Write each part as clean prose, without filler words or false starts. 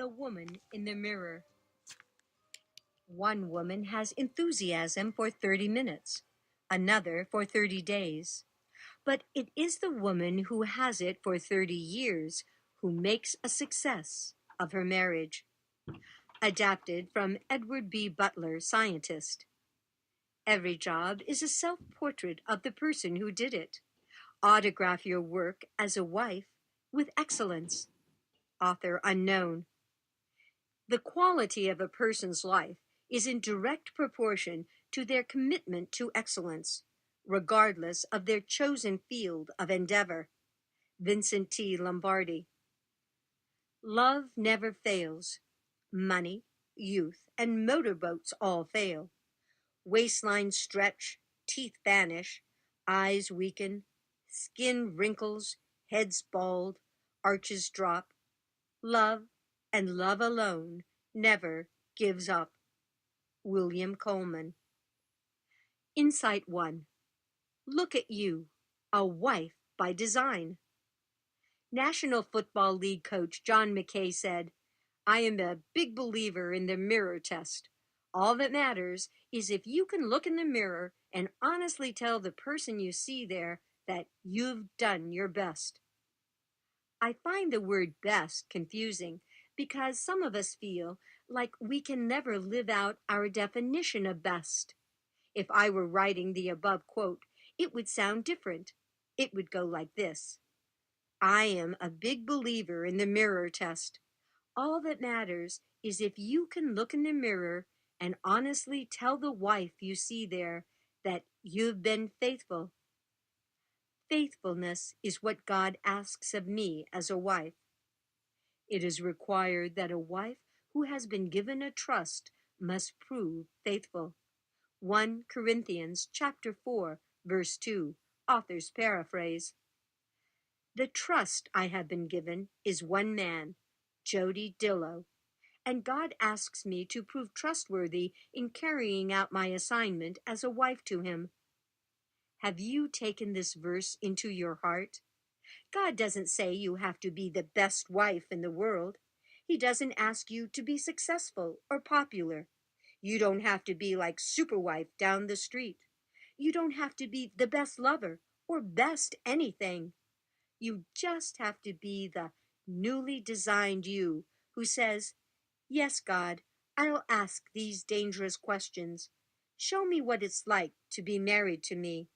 The woman in the mirror. One woman has enthusiasm for 30 minutes, another for 30 days. But it is the woman who has it for 30 years who makes a success of her marriage. Adapted from Edward B. Butler, scientist. Every job is a self-portrait of the person who did it. Autograph your work as a wife with excellence. Author unknown. The quality of a person's life is in direct proportion to their commitment to excellence, regardless of their chosen field of endeavor. Vincent T. Lombardi. Love never fails. Money, youth, and motorboats all fail. Waistlines stretch, teeth vanish, eyes weaken, skin wrinkles, heads bald, arches drop. Love, and love alone, never gives up. William Coleman. Insight 1. Look at you, a wife by design. National Football League coach John McKay said, "I am a big believer in the mirror test. All that matters is if you can look in the mirror and honestly tell the person you see there that you've done your best." I find the word best confusing because some of us feel like we can never live out our definition of best. If I were writing the above quote, it would sound different. It would go like this. I am a big believer in the mirror test. All that matters is if you can look in the mirror and honestly tell the wife you see there that you've been faithful. Faithfulness is what God asks of me as a wife. It is required that a wife who has been given a trust must prove faithful. 1 Corinthians chapter 4, verse 2, author's paraphrase. The trust I have been given is one man, Jody Dillow, and God asks me to prove trustworthy in carrying out my assignment as a wife to him. Have you taken this verse into your heart? God doesn't say you have to be the best wife in the world. He doesn't ask you to be successful or popular. You don't have to be like Superwife down the street. You don't have to be the best lover or best anything. You just have to be the newly designed you who says, "Yes, God, I'll ask these dangerous questions. Show me what it's like to be married to me."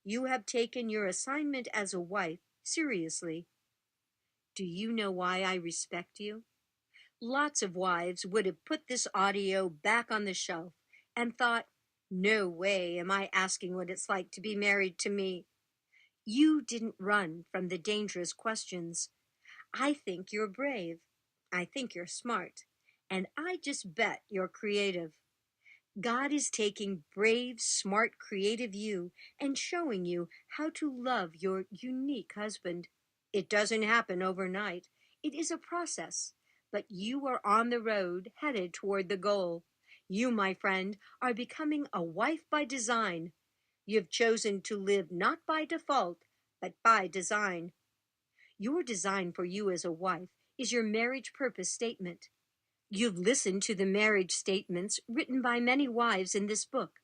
You have taken your assignment as a wife seriously. Do you know why I respect you? Lots of wives would have put this audio back on the shelf and thought, "No way am I asking what it's like to be married to me." You didn't run from the dangerous questions. I think you're brave. I think you're smart. And I just bet you're creative. God is taking brave, smart, creative you and showing you how to love your unique husband. It doesn't happen overnight. It is a process, but you are on the road headed toward the goal. You, my friend, are becoming a wife by design. You've chosen to live not by default, but by design. Your design for you as a wife is your marriage purpose statement. You've listened to the marriage statements written by many wives in this book.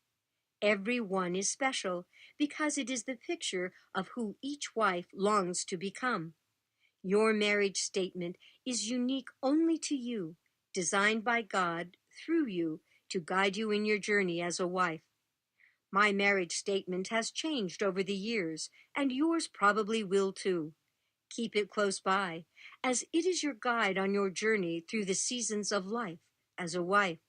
Every one is special because it is the picture of who each wife longs to become. Your marriage statement is unique only to you, designed by God through you to guide you in your journey as a wife. My marriage statement has changed over the years, and yours probably will too. Keep it close by, as it is your guide on your journey through the seasons of life as a wife.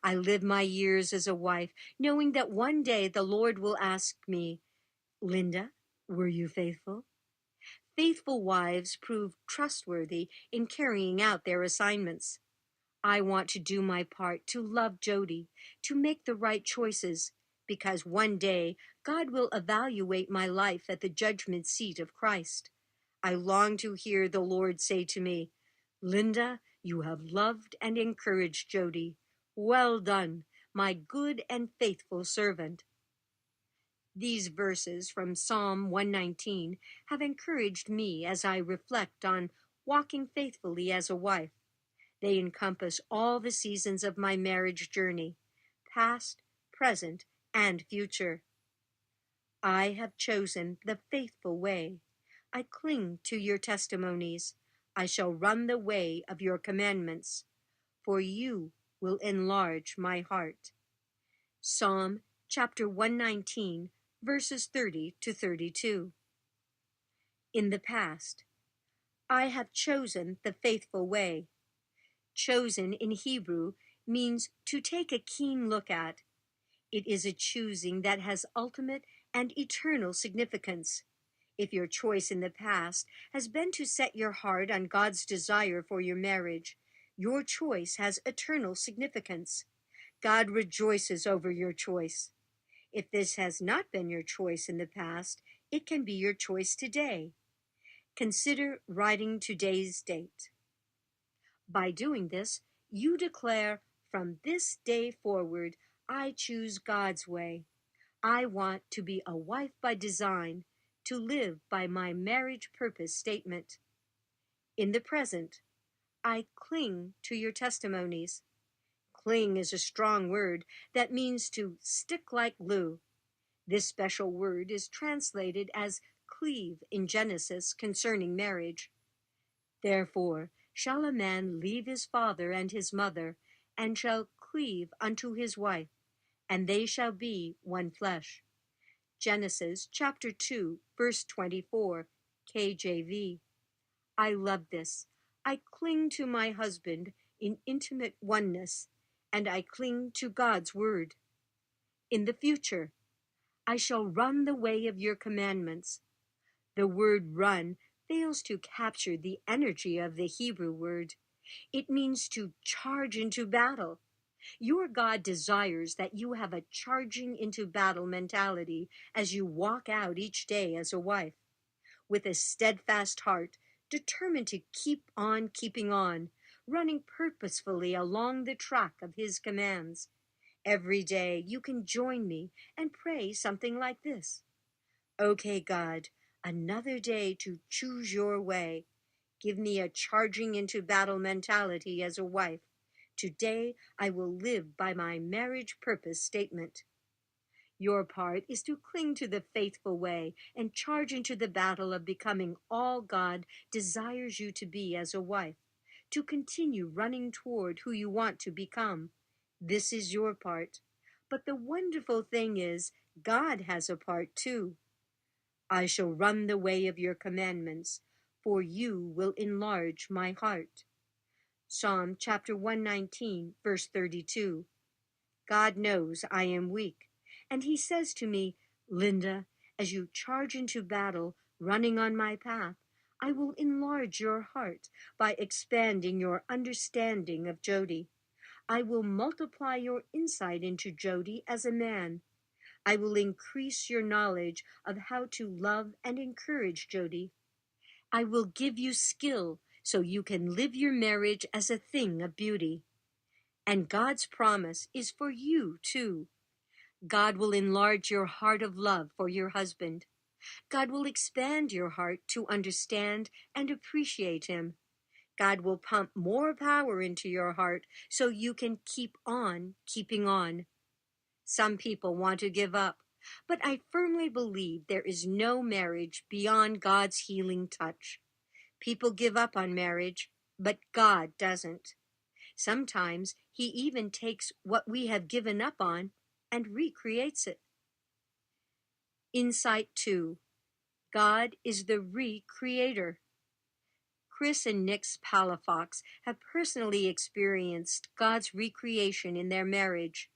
I live my years as a wife, knowing that one day the Lord will ask me, "Linda, were you faithful?" Faithful wives prove trustworthy in carrying out their assignments. I want to do my part to love Jody, to make the right choices, because one day God will evaluate my life at the judgment seat of Christ. I long to hear the Lord say to me, "Linda, you have loved and encouraged Jody. Well done, my good and faithful servant." These verses from Psalm 119 have encouraged me as I reflect on walking faithfully as a wife. They encompass all the seasons of my marriage journey, past, present, and future. I have chosen the faithful way. I cling to your testimonies. I shall run the way of your commandments, for you will enlarge my heart. Psalm chapter 119, verses 30 to 32. In the past, I have chosen the faithful way. Chosen in Hebrew means to take a keen look at. It is a choosing that has ultimate and eternal significance. If your choice in the past has been to set your heart on God's desire for your marriage, your choice has eternal significance. God rejoices over your choice. If this has not been your choice in the past, it can be your choice today. Consider writing today's date. By doing this, you declare, from this day forward, I choose God's way. I want to be a wife by design, to live by my marriage purpose statement. In the present, I cling to your testimonies. Cling is a strong word that means to stick like glue. This special word is translated as cleave in Genesis concerning marriage. Therefore shall a man leave his father and his mother, and shall cleave unto his wife, and they shall be one flesh. Genesis chapter 2, verse 24, KJV. I love this. I cling to my husband in intimate oneness, and I cling to God's word. In the future, I shall run the way of your commandments. The word run fails to capture the energy of the Hebrew word. It means to charge into battle. Your God desires that you have a charging into battle mentality as you walk out each day as a wife, with a steadfast heart, determined to keep on keeping on, running purposefully along the track of his commands. Every day you can join me and pray something like this. Okay, God, another day to choose your way. Give me a charging into battle mentality as a wife. Today I will live by my marriage purpose statement. Your part is to cling to the faithful way and charge into the battle of becoming all God desires you to be as a wife, to continue running toward who you want to become. This is your part. But the wonderful thing is, God has a part too. I shall run the way of your commandments, for you will enlarge my heart. Psalm chapter 119, verse 32. God knows I am weak, and he says to me, Linda, as you charge into battle, running on my path, I will enlarge your heart by expanding your understanding of Jody. I will multiply your insight into Jody as a man. I will increase your knowledge of how to love and encourage Jody. I will give you skill so you can live your marriage as a thing of beauty. And God's promise is for you too. God will enlarge your heart of love for your husband. God will expand your heart to understand and appreciate him. God will pump more power into your heart so you can keep on keeping on. Some people want to give up, but I firmly believe there is no marriage beyond God's healing touch. People give up on marriage, but God doesn't. Sometimes he even takes what we have given up on and recreates it. Insight 2. God is the recreator. Chris and Nick's Palafox have personally experienced God's recreation in their marriage.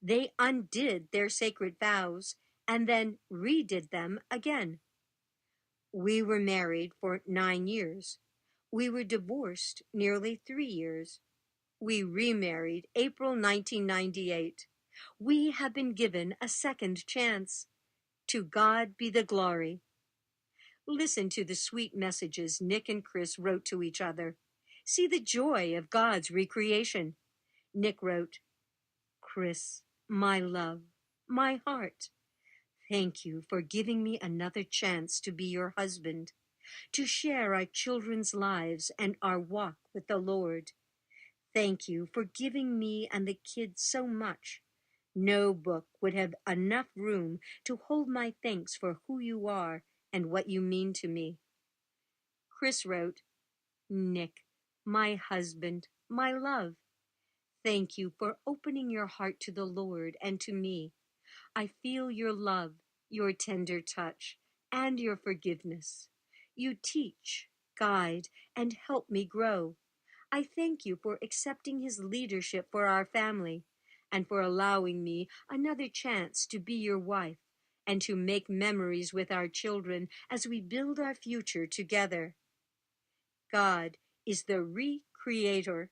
They undid their sacred vows and then redid them again. We were married for 9 years. We were divorced nearly 3 years. We remarried April 1998. We have been given a second chance. To God be the glory. Listen to the sweet messages Nick and Chris wrote to each other. See the joy of God's recreation. Nick wrote, Chris, my love, my heart, thank you for giving me another chance to be your husband, to share our children's lives and our walk with the Lord. Thank you for giving me and the kids so much. No book would have enough room to hold my thanks for who you are and what you mean to me. Chris wrote, Nick, my husband, my love, thank you for opening your heart to the Lord and to me. I feel your love, your tender touch, and your forgiveness. You teach, guide, and help me grow. I thank you for accepting his leadership for our family and for allowing me another chance to be your wife and to make memories with our children as we build our future together. God is the recreator.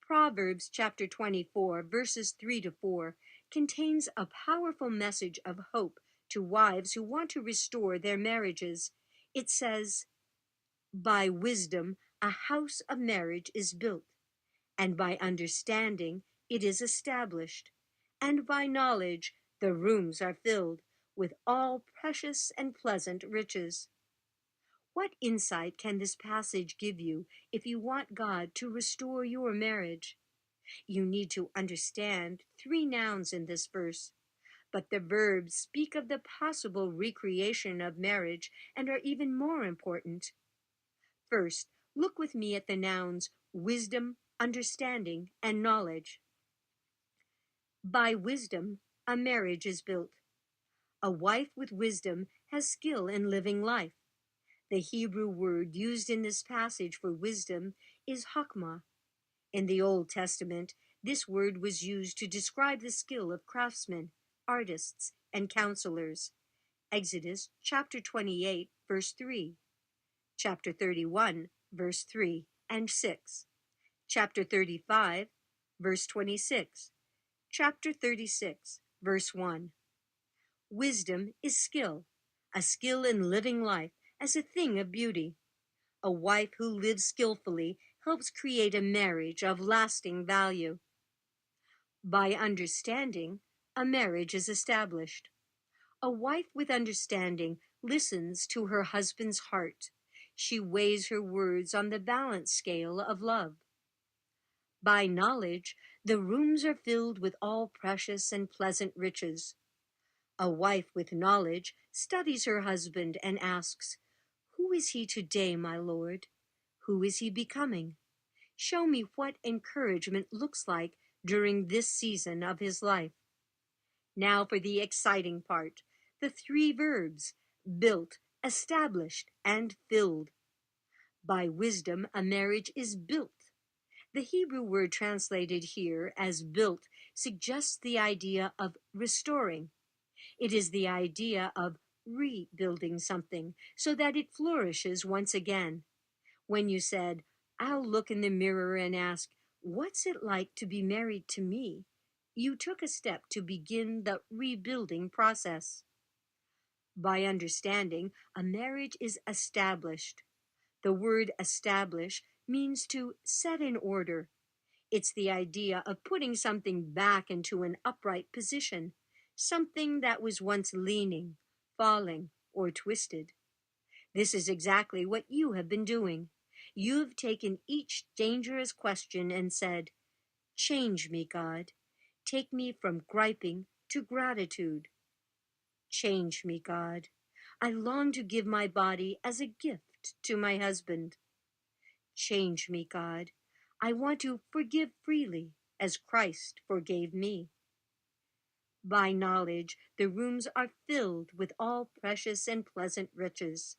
Proverbs chapter 24, verses 3 to 4 contains a powerful message of hope to wives who want to restore their marriages. It says, by wisdom, a house of marriage is built, and by understanding, it is established, and by knowledge, the rooms are filled with all precious and pleasant riches. What insight can this passage give you if you want God to restore your marriage? You need to understand three nouns in this verse, but the verbs speak of the possible recreation of marriage and are even more important. First, look with me at the nouns wisdom, understanding, and knowledge. By wisdom, a marriage is built. A wife with wisdom has skill in living life. The Hebrew word used in this passage for wisdom is chokmah. In the Old Testament, this word was used to describe the skill of craftsmen, artists, and counselors. Exodus chapter 28, verse 3, chapter 31, verse 3 and 6, chapter 35, verse 26, chapter 36, verse 1. Wisdom is skill, a skill in living life as a thing of beauty. A wife who lives skillfully helps create a marriage of lasting value. By understanding, a marriage is established. A wife with understanding listens to her husband's heart. She weighs her words on the balance scale of love. By knowledge, the rooms are filled with all precious and pleasant riches. A wife with knowledge studies her husband and asks, who is he today, my lord? Who is he becoming? Show me what encouragement looks like during this season of his life. Now for the exciting part, the three verbs, built, established, and filled. By wisdom, a marriage is built. The Hebrew word translated here as built suggests the idea of restoring. It is the idea of rebuilding something so that it flourishes once again. When you said, I'll look in the mirror and ask, what's it like to be married to me? You took a step to begin the rebuilding process. By understanding, a marriage is established. The word establish means to set in order. It's the idea of putting something back into an upright position, something that was once leaning, falling, or twisted. This is exactly what you have been doing. You've taken each dangerous question and said, change me, God. Take me from griping to gratitude. Change me, God. I long to give my body as a gift to my husband. Change me, God. I want to forgive freely as Christ forgave me. By knowledge, the rooms are filled with all precious and pleasant riches.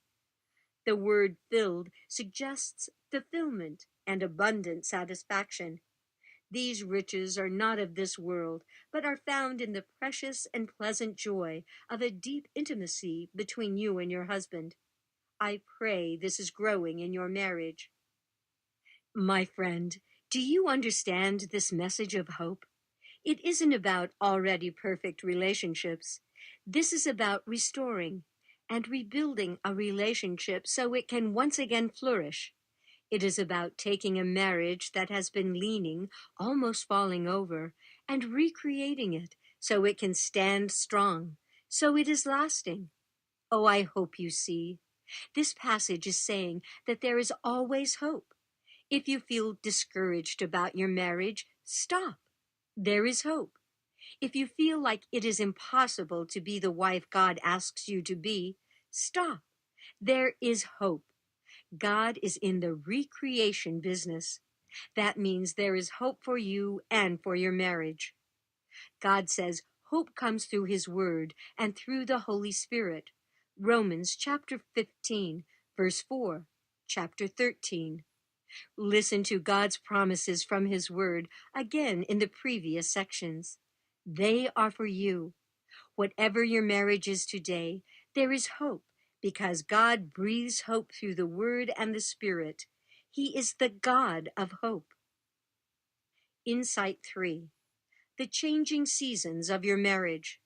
The word filled suggests fulfillment and abundant satisfaction. These riches are not of this world, but are found in the precious and pleasant joy of a deep intimacy between you and your husband. I pray this is growing in your marriage. My friend, do you understand this message of hope? It isn't about already perfect relationships. This is about restoring and rebuilding a relationship so it can once again flourish. It is about taking a marriage that has been leaning, almost falling over, and recreating it so it can stand strong, so it is lasting. Oh, I hope you see. This passage is saying that there is always hope. If you feel discouraged about your marriage, stop. There is hope. If you feel like it is impossible to be the wife God asks you to be, stop. There is hope. God is in the recreation business. That means there is hope for you and for your marriage. God says hope comes through his word and through the Holy Spirit. Romans chapter 15, verse 4, chapter 13. Listen to God's promises from his word again in the previous sections. They are for you. Whatever your marriage is today, there is hope because God breathes hope through the word and the spirit. He is the God of hope. Insight 3. The changing seasons of your marriage.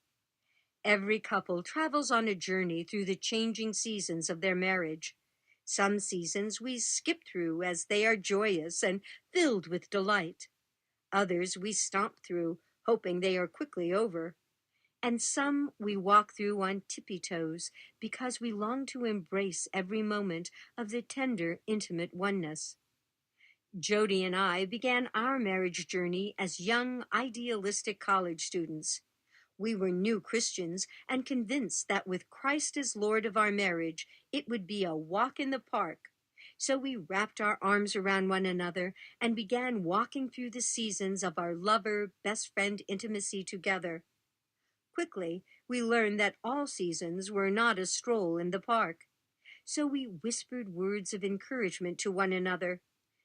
Every couple travels on a journey through the changing seasons of their marriage. Some seasons we skip through as they are joyous and filled with delight. Others we stomp through, hoping they are quickly over. And some we walk through on tippy toes because we long to embrace every moment of the tender, intimate oneness. Jody and I began our marriage journey as young, idealistic college students. We were new Christians and convinced that with Christ as Lord of our marriage, it would be a walk in the park. So we wrapped our arms around one another and began walking through the seasons of our lover, best friend intimacy together. Quickly, we learned that all seasons were not a stroll in the park. So we whispered words of encouragement to one another.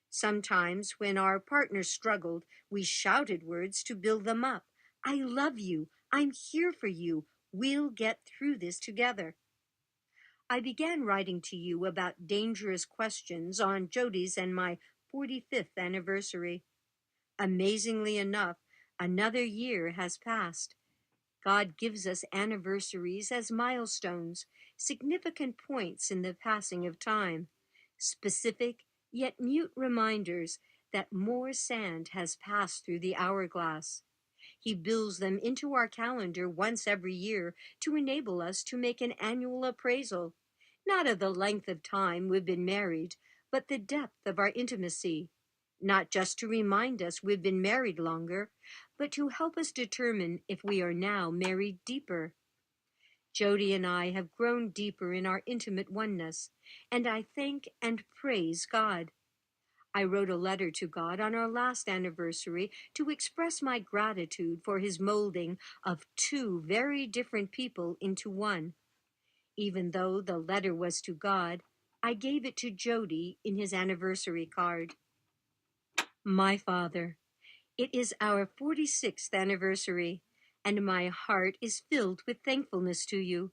Sometimes, when our partner struggled, we shouted words to build them up. I love you. I'm here for you. We'll get through this together. I began writing to you about dangerous questions on Jody's and my 45th anniversary. Amazingly enough, another year has passed. God gives us anniversaries as milestones, significant points in the passing of time, specific yet mute reminders that more sand has passed through the hourglass. He builds them into our calendar once every year to enable us to make an annual appraisal, not of the length of time we've been married, but the depth of our intimacy, not just to remind us we've been married longer, but to help us determine if we are now married deeper. Jody and I have grown deeper in our intimate oneness, and I thank and praise God. I wrote a letter to God on our last anniversary to express my gratitude for his molding of two very different people into one. Even though the letter was to God, I gave it to Jody in his anniversary card. My Father, it is our 46th anniversary, and my heart is filled with thankfulness to you.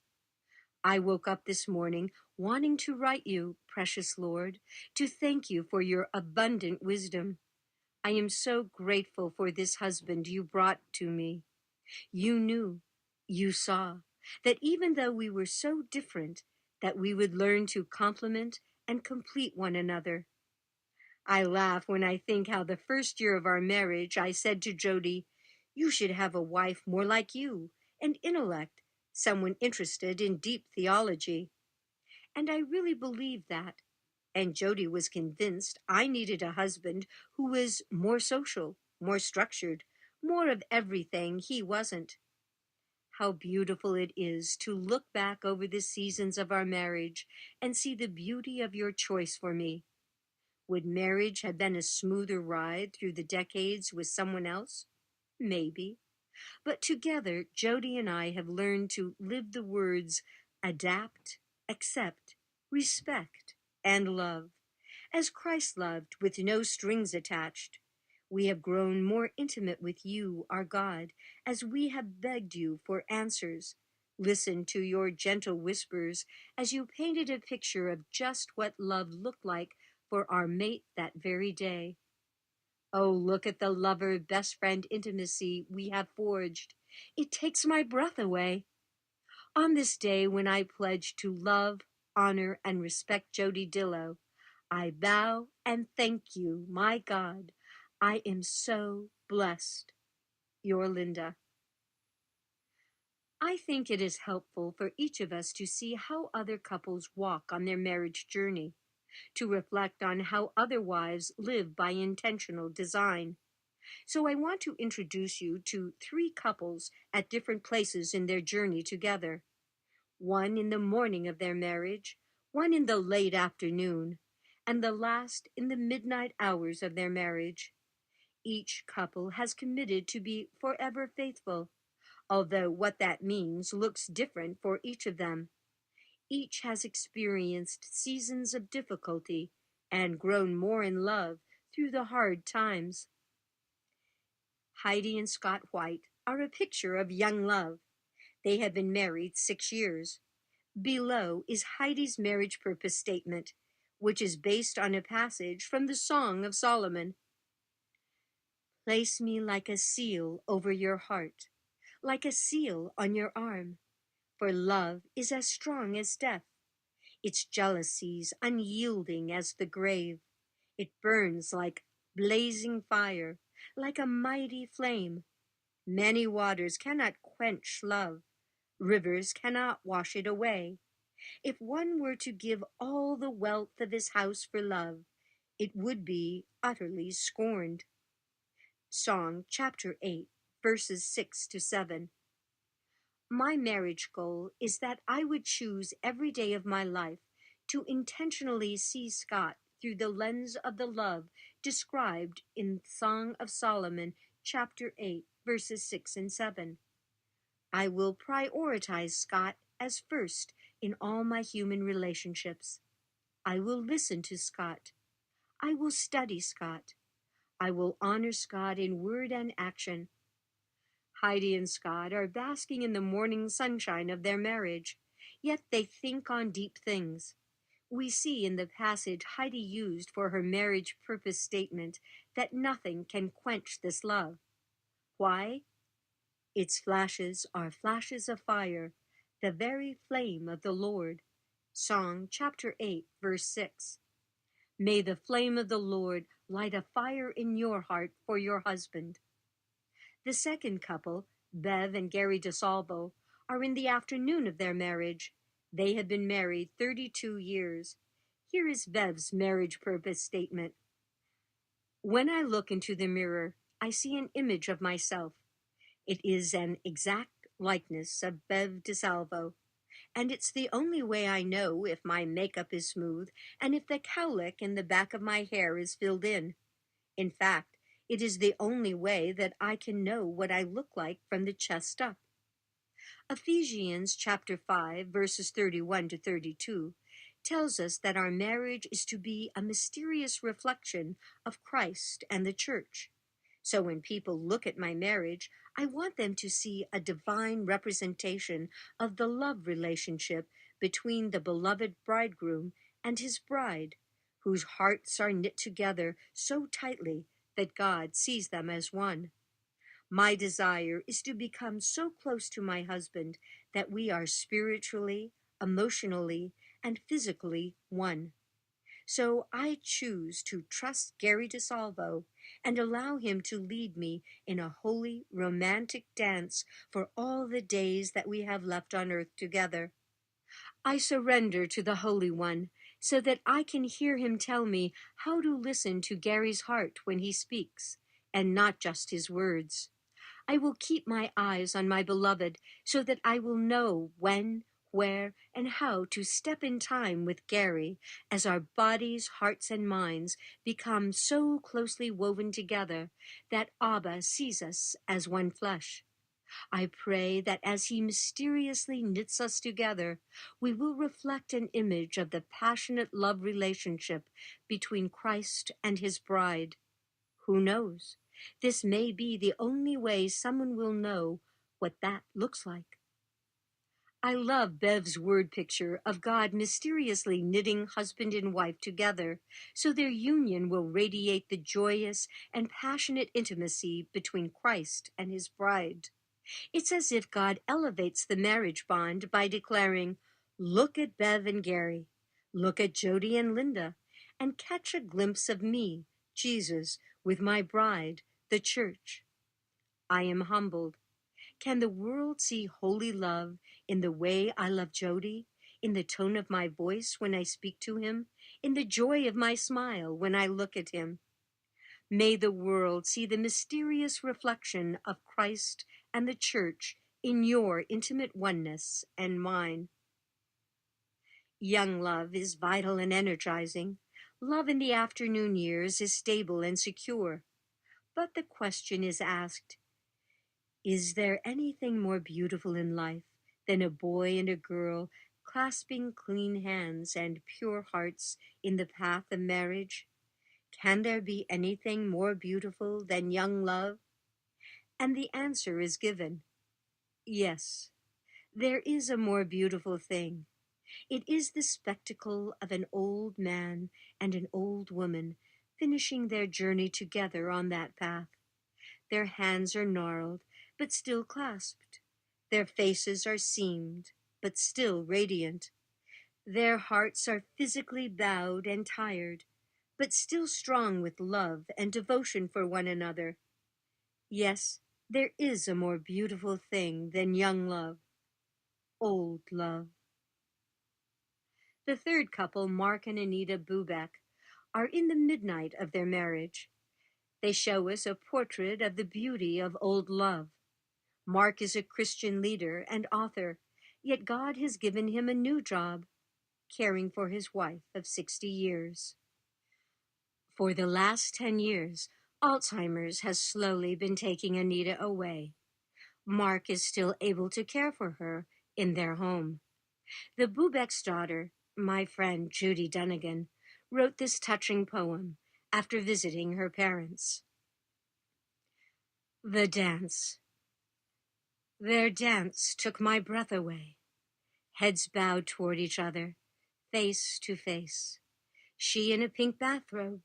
I woke up this morning wanting to write you, precious Lord, to thank you for your abundant wisdom. I am so grateful for this husband you brought to me. You knew, you saw, that even though we were so different, that we would learn to complement and complete one another. I laugh when I think how the first year of our marriage I said to Jody, you should have a wife more like you, an intellect, someone interested in deep theology. And I really believed that. And Jody was convinced I needed a husband who was more social, more structured, more of everything he wasn't. How beautiful it is to look back over the seasons of our marriage and see the beauty of your choice for me. Would marriage have been a smoother ride through the decades with someone else? Maybe. But together, Jody and I have learned to live the words adapt, accept, respect, and love, as Christ loved, with no strings attached. We have grown more intimate with you, our God, as we have begged you for answers. Listened to your gentle whispers as you painted a picture of just what love looked like for our mate that very day. Oh, look at the lover best friend intimacy we have forged. It takes my breath away. On this day when I pledge to love, honor, and respect Jody Dillow, I bow and thank you, my God. I am so blessed. Your Linda. I think it is helpful for each of us to see how other couples walk on their marriage journey. to reflect on how other wives live by intentional design. So I want to introduce you to three couples at different places in their journey together. One in the morning of their marriage, one in the late afternoon, and the last in the midnight hours of their marriage. Each couple has committed to be forever faithful, although what that means looks different for each of them. Each has experienced seasons of difficulty and grown more in love through the hard times. Heidi and Scott White are a picture of young love. They have been married 6 years. Below is Heidi's marriage purpose statement, which is based on a passage from the Song of Solomon. Place me like a seal over your heart, like a seal on your arm, for love is as strong as death. Its jealousies unyielding as the grave. It burns like blazing fire, like a mighty flame. Many waters cannot quench love. Rivers cannot wash it away. If one were to give all the wealth of his house for love, it would be utterly scorned. Song chapter 8, verses 6 to 7. My marriage goal is that I would choose every day of my life to intentionally see Scott through the lens of the love described in Song of Solomon, chapter 8, verses 6 and 7. I will prioritize Scott as first in all my human relationships. I will listen to Scott. I will study Scott. I will honor Scott in word and action. Heidi and Scott are basking in the morning sunshine of their marriage, yet they think on deep things. We see in the passage Heidi used for her marriage purpose statement that nothing can quench this love. Why? Its flashes are flashes of fire, the very flame of the Lord. Song chapter 8, verse 6. May the flame of the Lord light a fire in your heart for your husband. The second couple, Bev and Gary DeSalvo, are in the afternoon of their marriage. They have been married 32 years. Here is Bev's marriage purpose statement. When I look into the mirror, I see an image of myself. It is an exact likeness of Bev DeSalvo, and it's the only way I know if my makeup is smooth and if the cowlick in the back of my hair is filled in. In fact, it is the only way that I can know what I look like from the chest up. Ephesians chapter 5, verses 31 to 32 tells us that our marriage is to be a mysterious reflection of Christ and the church. So when people look at my marriage, I want them to see a divine representation of the love relationship between the beloved bridegroom and his bride, whose hearts are knit together so tightly that God sees them as one. My desire is to become so close to my husband that we are spiritually, emotionally, and physically one. So I choose to trust Gary DeSalvo and allow him to lead me in a holy, romantic dance for all the days that we have left on earth together. I surrender to the Holy One so that I can hear him tell me how to listen to Gary's heart when he speaks, and not just his words. I will keep my eyes on my beloved so that I will know when, where, and how to step in time with Gary as our bodies, hearts, and minds become so closely woven together that Abba sees us as one flesh. I pray that as he mysteriously knits us together, we will reflect an image of the passionate love relationship between Christ and his bride. Who knows? This may be the only way someone will know what that looks like. I love Bev's word picture of God mysteriously knitting husband and wife together so their union will radiate the joyous and passionate intimacy between Christ and his bride. It's as if God elevates the marriage bond by declaring, "Look at Bev and Gary. Look at Jody and Linda, and catch a glimpse of me, Jesus, with my bride, the church." I am humbled. Can the world see holy love in the way I love Jody, in the tone of my voice when I speak to him, in the joy of my smile when I look at him. May the world see the mysterious reflection of Christ and the Church in your intimate oneness and mine. Young love is vital and energizing. Love in the afternoon years is stable and secure. But the question is asked, is there anything more beautiful in life than a boy and a girl clasping clean hands and pure hearts in the path of marriage? Can there be anything more beautiful than young love? And the answer is given. Yes, there is a more beautiful thing. It is the spectacle of an old man and an old woman finishing their journey together on that path. Their hands are gnarled, but still clasped. Their faces are seamed, but still radiant. Their hearts are physically bowed and tired, but still strong with love and devotion for one another. Yes, there is a more beautiful thing than young love, old love. The third couple, Mark and Anita Bubeck, are in the midnight of their marriage. They show us a portrait of the beauty of old love. Mark is a Christian leader and author, yet God has given him a new job, caring for his wife of 60 years. For the last 10 years, Alzheimer's has slowly been taking Anita away. Mark is still able to care for her in their home. The Bubeck's daughter, my friend Judy Dunnigan, wrote this touching poem after visiting her parents. The dance. Their dance took my breath away. Heads bowed toward each other, face to face. She in a pink bathrobe,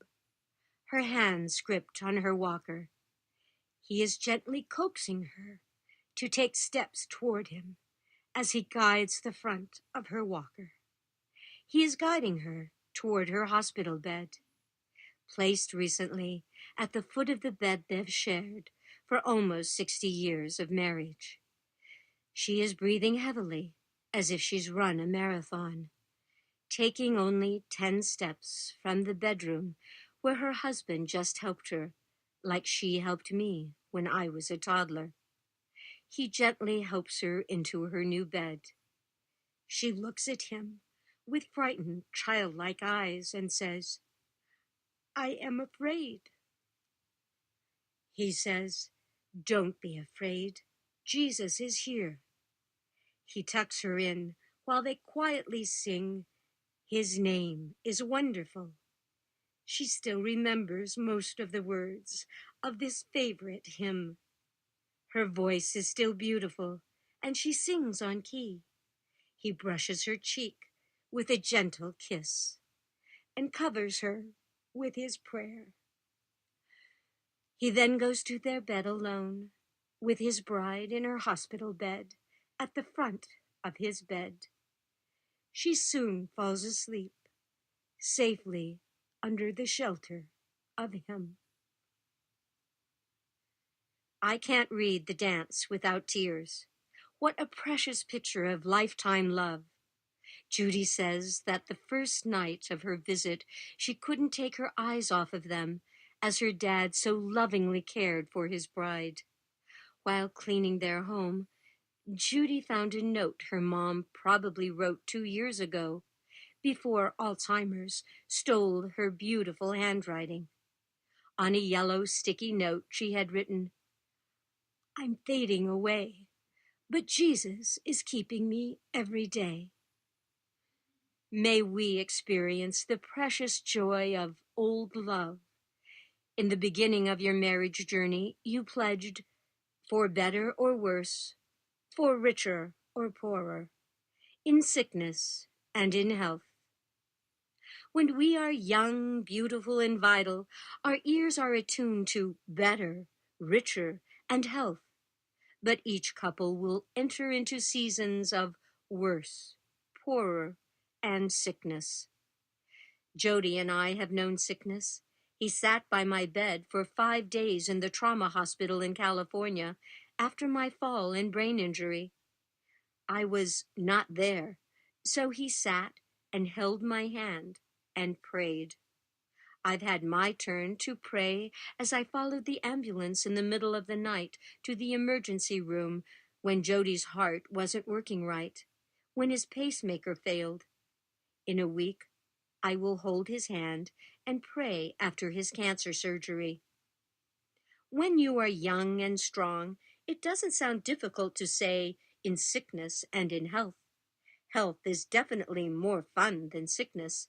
her hands gripped on her walker. He is gently coaxing her to take steps toward him as he guides the front of her walker. He is guiding her toward her hospital bed, placed recently at the foot of the bed they've shared for almost 60 years of marriage. She is breathing heavily, as if she's run a marathon, taking only 10 steps from the bedroom where her husband just helped her, like she helped me when I was a toddler. He gently helps her into her new bed. She looks at him with frightened, childlike eyes and says, "I am afraid." He says, "Don't be afraid. Jesus is here." He tucks her in while they quietly sing, "His name is wonderful." She still remembers most of the words of this favorite hymn. Her voice is still beautiful, and she sings on key. He brushes her cheek with a gentle kiss and covers her with his prayer. He then goes to their bed alone, with his bride in her hospital bed at the front of his bed. She soon falls asleep, safely under the shelter of him. I can't read The Dance without tears. What a precious picture of lifetime love. Judy says that the first night of her visit, she couldn't take her eyes off of them as her dad so lovingly cared for his bride. While cleaning their home, Judy found a note her mom probably wrote 2 years ago, before Alzheimer's stole her beautiful handwriting. On a yellow sticky note, she had written, "I'm fading away, but Jesus is keeping me every day." May we experience the precious joy of old love. In the beginning of your marriage journey, you pledged, for better or worse, for richer or poorer, in sickness and in health. When we are young, beautiful, and vital, our ears are attuned to better, richer, and health. But each couple will enter into seasons of worse, poorer, and sickness. Jody and I have known sickness. He sat by my bed for 5 days in the trauma hospital in California after my fall and brain injury. I was not there, so he sat and held my hand and prayed. I've had my turn to pray as I followed the ambulance in the middle of the night to the emergency room when Jody's heart wasn't working right, when his pacemaker failed. In a week, I will hold his hand and pray after his cancer surgery. When you are young and strong, it doesn't sound difficult to say in sickness and in health. Health is definitely more fun than sickness.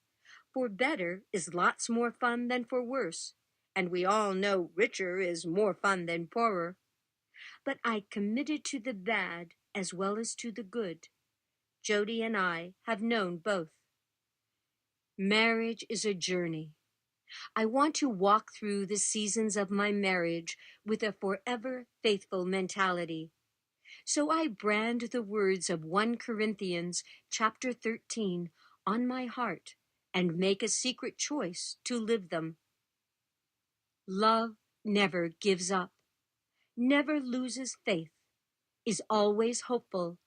For better is lots more fun than for worse. And we all know richer is more fun than poorer. But I committed to the bad as well as to the good. Jody and I have known both. Marriage is a journey. I want to walk through the seasons of my marriage with a forever faithful mentality. So I brand the words of 1 Corinthians chapter 13 on my heart and make a secret choice to live them. Love never gives up, never loses faith, is always hopeful,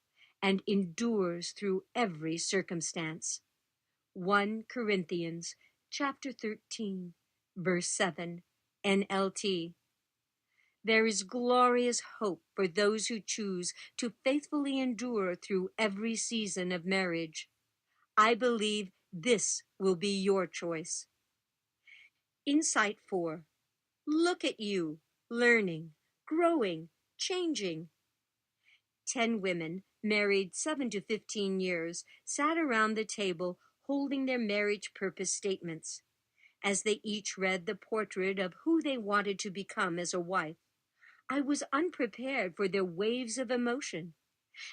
and endures through every circumstance. 1 Corinthians chapter 13, verse 7, NLT. There is glorious hope for those who choose to faithfully endure through every season of marriage. I believe this will be your choice. Insight 4. Look at you, learning, growing, changing. 10 women, married 7 to 15 years, sat around the table holding their marriage purpose statements. As they each read the portrait of who they wanted to become as a wife, I was unprepared for their waves of emotion.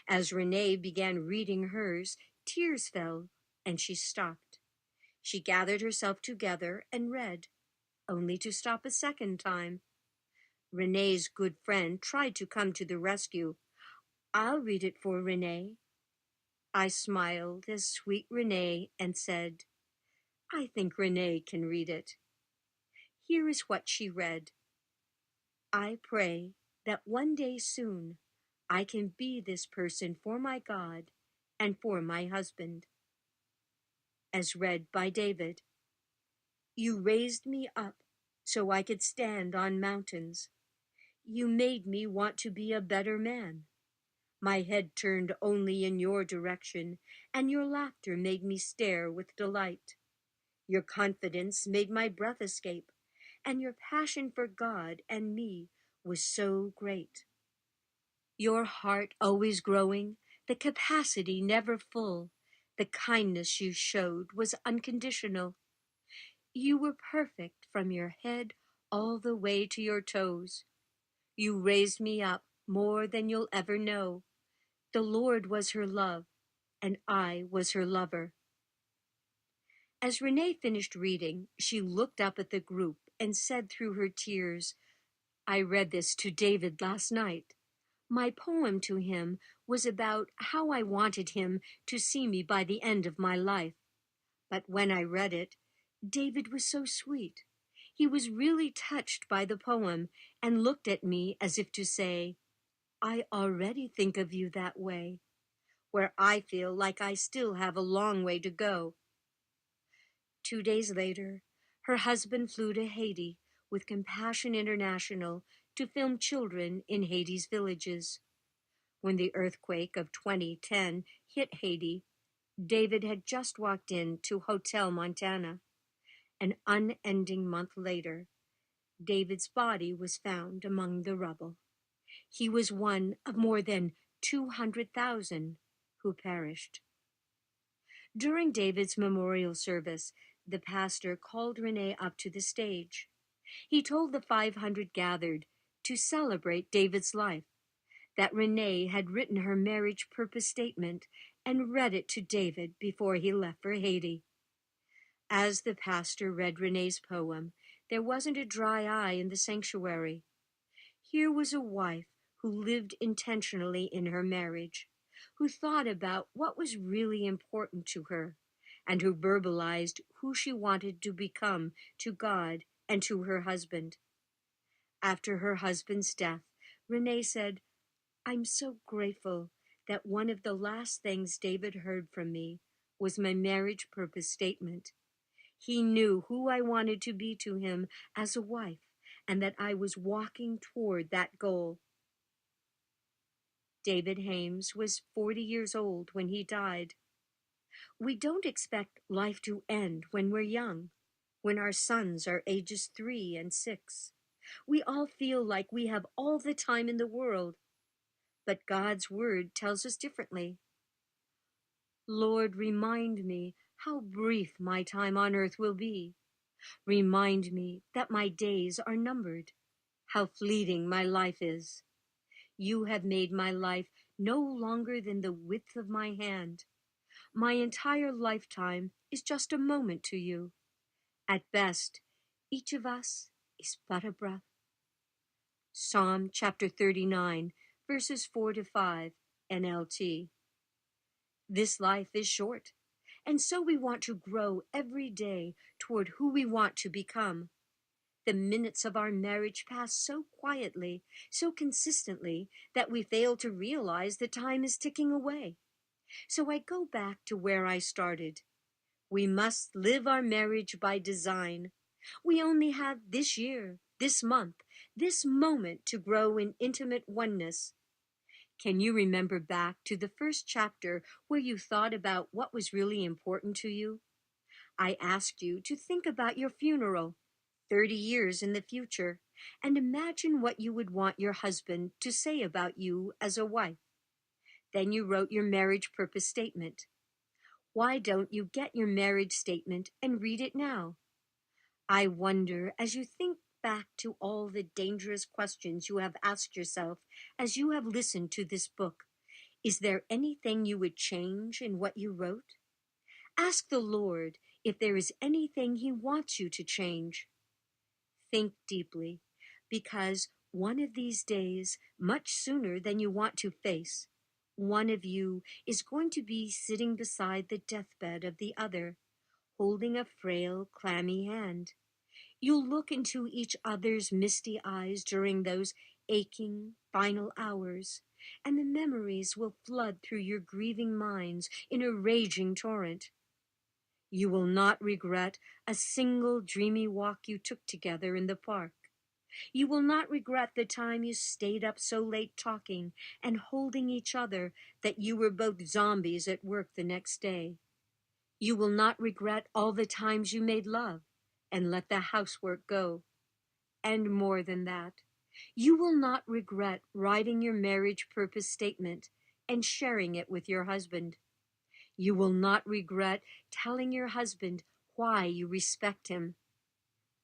As Renee began reading hers, tears fell, and she stopped. She gathered herself together and read, only to stop a second time. Renee's good friend tried to come to the rescue. I'll read it for Renee. I smiled as sweet Renee and said, I think Renee can read it. Here is what she read. I pray that one day soon I can be this person for my God and for my husband. As read by David. You raised me up so I could stand on mountains. You made me want to be a better man. My head turned only in your direction, and your laughter made me stare with delight. Your confidence made my breath escape, and your passion for God and me was so great. Your heart always growing, the capacity never full, the kindness you showed was unconditional. You were perfect from your head all the way to your toes. You raised me up more than you'll ever know. The Lord was her love, and I was her lover. As Renee finished reading, she looked up at the group and said through her tears, I read this to David last night. My poem to him was about how I wanted him to see me by the end of my life. But when I read it, David was so sweet. He was really touched by the poem and looked at me as if to say, I already think of you that way, where I feel like I still have a long way to go. 2 days later, her husband flew to Haiti with Compassion International to film children in Haiti's villages. When the earthquake of 2010 hit Haiti, David had just walked into Hotel Montana. An unending month later, David's body was found among the rubble. He was one of more than 200,000 who perished. During David's memorial service, the pastor called Renee up to the stage. He told the 500 gathered to celebrate David's life, that Renee had written her marriage purpose statement and read it to David before he left for Haiti. As the pastor read Renee's poem, there wasn't a dry eye in the sanctuary. Here was a wife who lived intentionally in her marriage, who thought about what was really important to her, and who verbalized who she wanted to become to God and to her husband. After her husband's death, Renee said, I'm so grateful that one of the last things David heard from me was my marriage purpose statement. He knew who I wanted to be to him as a wife, and that I was walking toward that goal. David Hames was 40 years old when he died. We don't expect life to end when we're young, when our sons are ages 3 and 6. We all feel like we have all the time in the world, but God's word tells us differently. Lord, remind me how brief my time on earth will be. Remind me that my days are numbered, how fleeting my life is. You have made my life no longer than the width of my hand. My entire lifetime is just a moment to you. At best, each of us is but a breath. Psalm chapter 39, verses 4 to 5, NLT. This life is short, and so we want to grow every day toward who we want to become. The minutes of our marriage pass so quietly, so consistently, that we fail to realize that time is ticking away. So I go back to where I started. We must live our marriage by design. We only have this year, this month, this moment to grow in intimate oneness. Can you remember back to the first chapter where you thought about what was really important to you? I asked you to think about your funeral, 30 years in the future, and imagine what you would want your husband to say about you as a wife. Then you wrote your marriage purpose statement. Why don't you get your marriage statement and read it now? I wonder, as you think back to all the dangerous questions you have asked yourself as you have listened to this book, is there anything you would change in what you wrote? Ask the Lord if there is anything He wants you to change. Think deeply, because one of these days, much sooner than you want to face, one of you is going to be sitting beside the deathbed of the other, holding a frail, clammy hand. You'll look into each other's misty eyes during those aching, final hours, and the memories will flood through your grieving minds in a raging torrent. You will not regret a single dreamy walk you took together in the park. You will not regret the time you stayed up so late talking and holding each other that you were both zombies at work the next day. You will not regret all the times you made love and let the housework go. And more than that, you will not regret writing your marriage purpose statement and sharing it with your husband. You will not regret telling your husband why you respect him.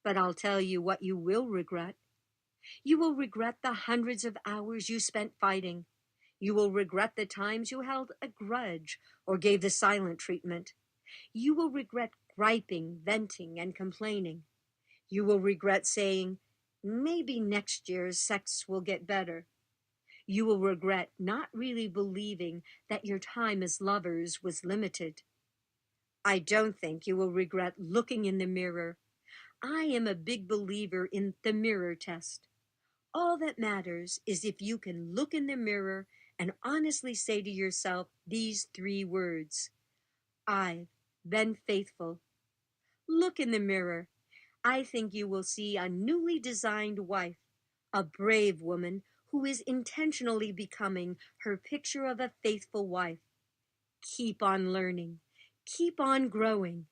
But I'll tell you what you will regret. You will regret the hundreds of hours you spent fighting. You will regret the times you held a grudge or gave the silent treatment. You will regret griping, venting, and complaining. You will regret saying, maybe next year's sex will get better. You will regret not really believing that your time as lovers was limited. I don't think you will regret looking in the mirror. I am a big believer in the mirror test. All that matters is if you can look in the mirror and honestly say to yourself these 3 words: I've been faithful. Look in the mirror. I think you will see a newly designed wife, a brave woman who is intentionally becoming her picture of a faithful wife. Keep on learning. Keep on growing.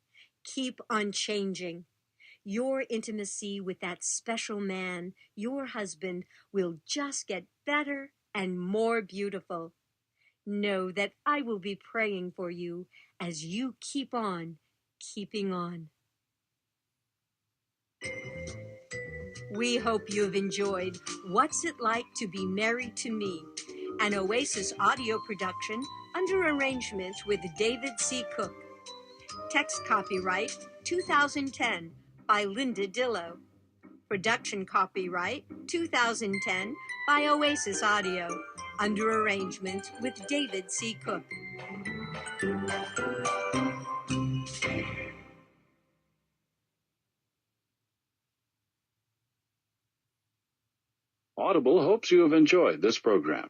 Keep on changing. Your intimacy with that special man, your husband, will just get better and more beautiful. Know that I will be praying for you as you keep on keeping on. We hope you have enjoyed What's It Like to Be Married to Me, an Oasis audio production under arrangement with David C. Cook. Text copyright 2010 by Linda Dillow. Production copyright 2010 by Oasis Audio, under arrangement with David C. Cook. Audible hopes you have enjoyed this program.